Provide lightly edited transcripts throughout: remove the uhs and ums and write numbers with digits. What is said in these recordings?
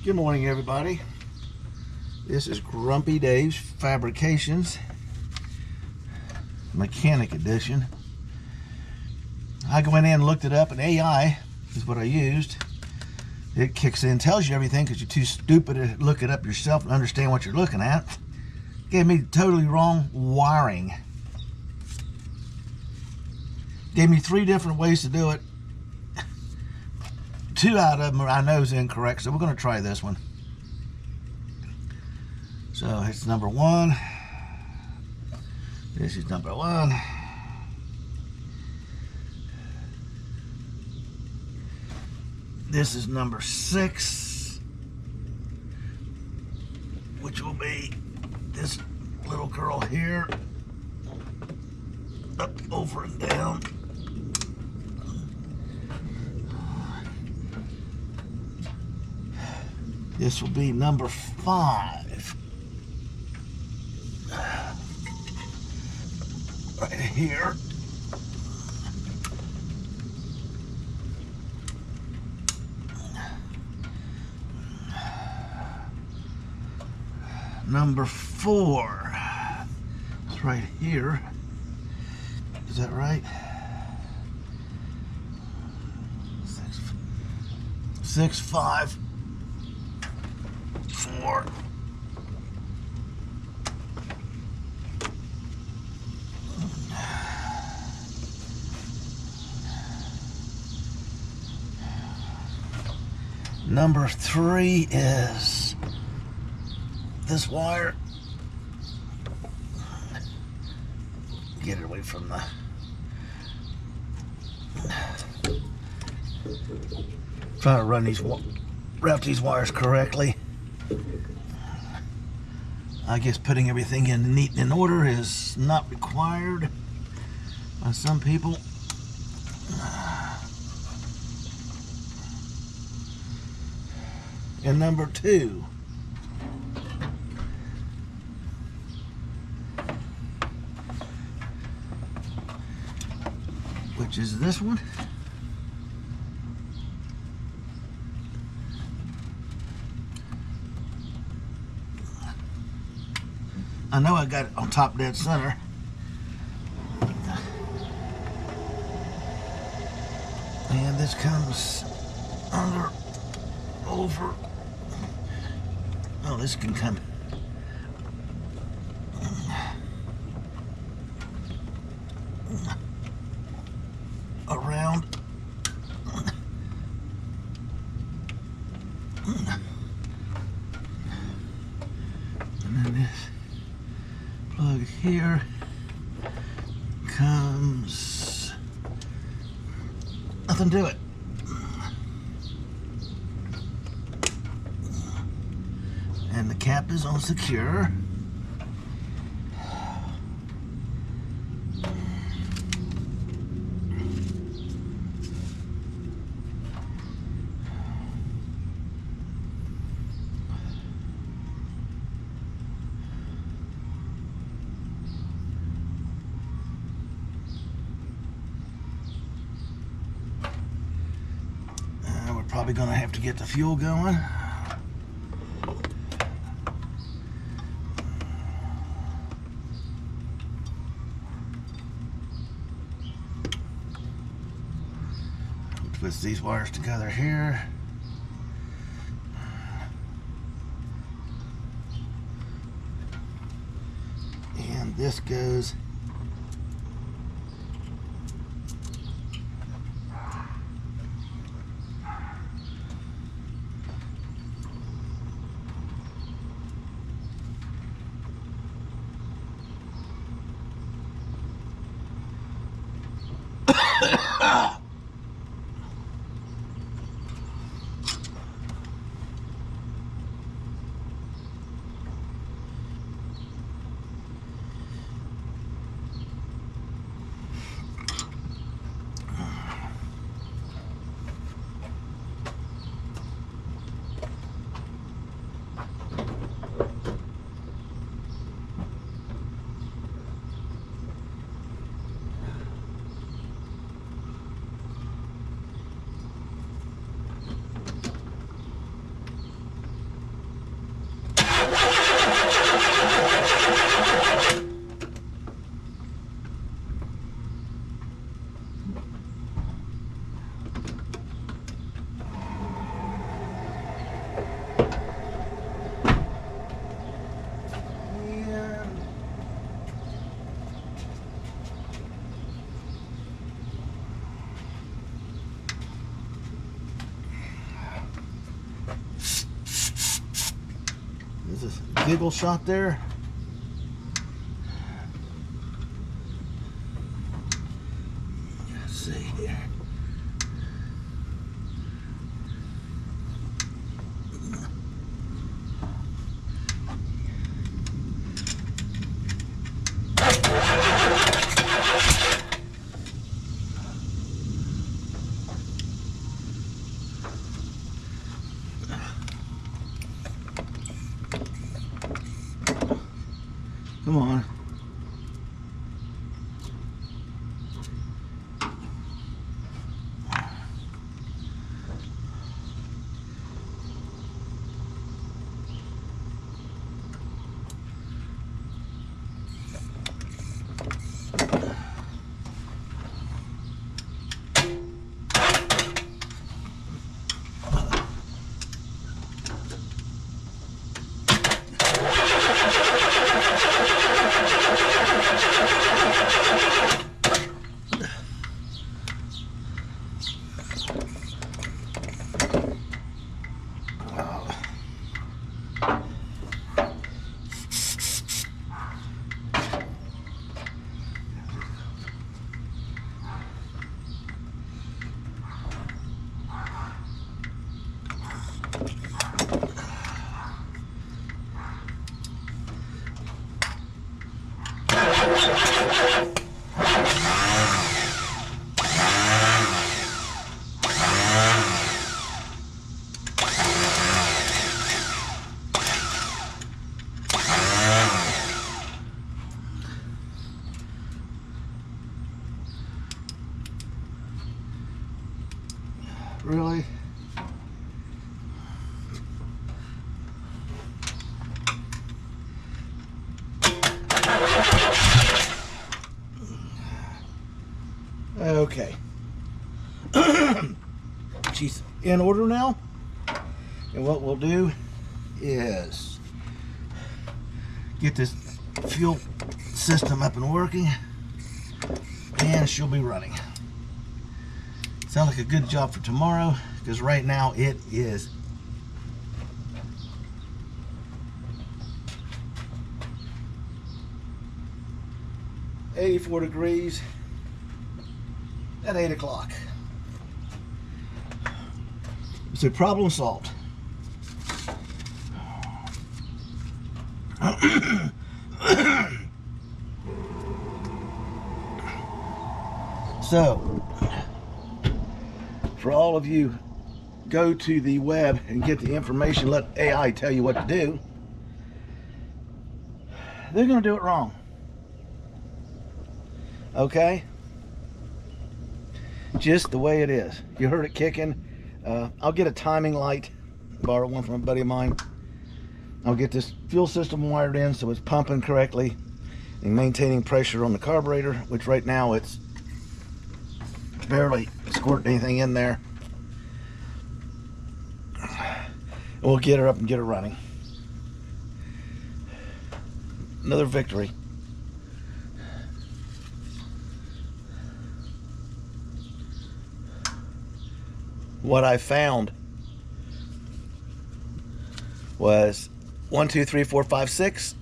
Good morning, everybody. This is Grumpy Dave's Fabrications Mechanic Edition. I went in and looked it up, and AI is what I used. It kicks in, tells you everything because you're too stupid to look it up yourself and understand what you're looking at. Gave me totally wrong wiring. Gave me 3 different ways to do it. 2 out of them I know is incorrect, so we're going to try this one. So it's number 1. This is number 1. This is number 6, which will be this little girl here, up, over, and down. This will be number 5. Right here. Number 4. It's right here. Is that right? 6, 5, 4. Number 3 is this wire. Get it away from the... Try to route these wires correctly. I guess putting everything in neat and in order is not required by some people. And number 2. Which is this one. I know I got it on top dead center. And this comes under, over. Oh, this can come around. And then this plug here comes, nothing to it. And the cap is all secure. We're probably going to have to get the fuel going. Puts these wires together here. And this goes giggle shot there. Let's see here. Come on. Really? Okay. She's in order now. And what we'll do is get this fuel system up and working, and she'll be running. Sounds like a good job for tomorrow, because right now it is 84 degrees at 8 o'clock. So problem solved. So, for all of you, go to the web and get the information, let AI tell you what to do. They're going to do it wrong. Okay? Just the way it is. You heard it kicking. I'll get a timing light, borrow one from a buddy of mine. I'll get this fuel system wired in so it's pumping correctly and maintaining pressure on the carburetor, which right now it's barely squirting anything in there. And we'll get her up and get her running. Another victory. What I found was 1, 2, 3, 4, 5, 6.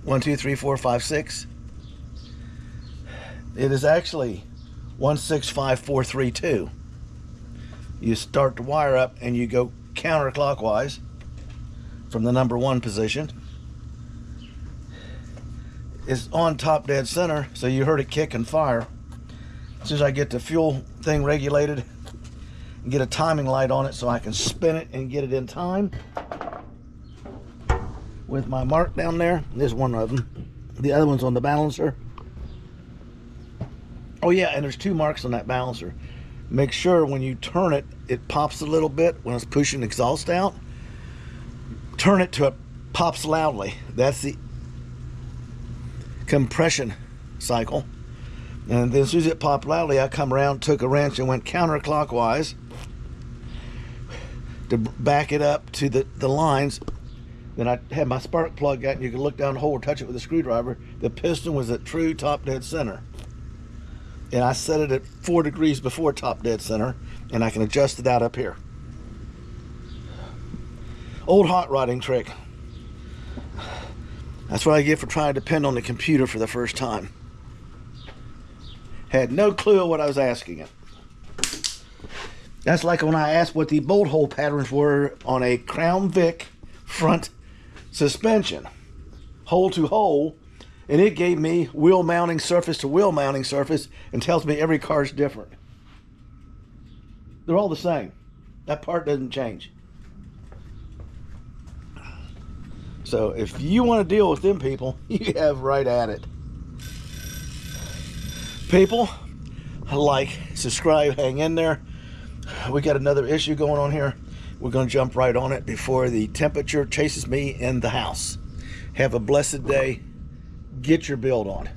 1, 2, 3, 4, 5, 6. It is actually 1, 6, 5, 4, 3, 2. You start the wire up and you go counterclockwise from the number 1 position. It's on top dead center, so you heard it kick and fire. As soon as I get the fuel thing regulated and get a timing light on it so I can spin it and get it in time with my mark down there. There's one of them. The other one's on the balancer. Oh yeah, and there's 2 marks on that balancer. Make sure when you turn it, it pops a little bit when it's pushing exhaust out. Turn it to it pops loudly. That's the compression cycle. And then as soon as it popped loudly, I come around, took a wrench and went counterclockwise to back it up to the lines. Then I had my spark plug out, and you can look down the hole or touch it with a screwdriver. The piston was at true top dead center. And I set it at 4 degrees before top dead center, and I can adjust it out up here. Old hot rodding trick. That's what I get for trying to depend on the computer for the first time. Had no clue what I was asking it. That's like when I asked what the bolt hole patterns were on a Crown Vic front suspension, hole to hole, and it gave me wheel mounting surface to wheel mounting surface and tells me every car is different. They're all the same. That part doesn't change. So if you want to deal with them people, you have right at it. People, like, subscribe, hang in there. We got another issue going on here. We're going to jump right on it before the temperature chases me in the house. Have a blessed day. Get your build on.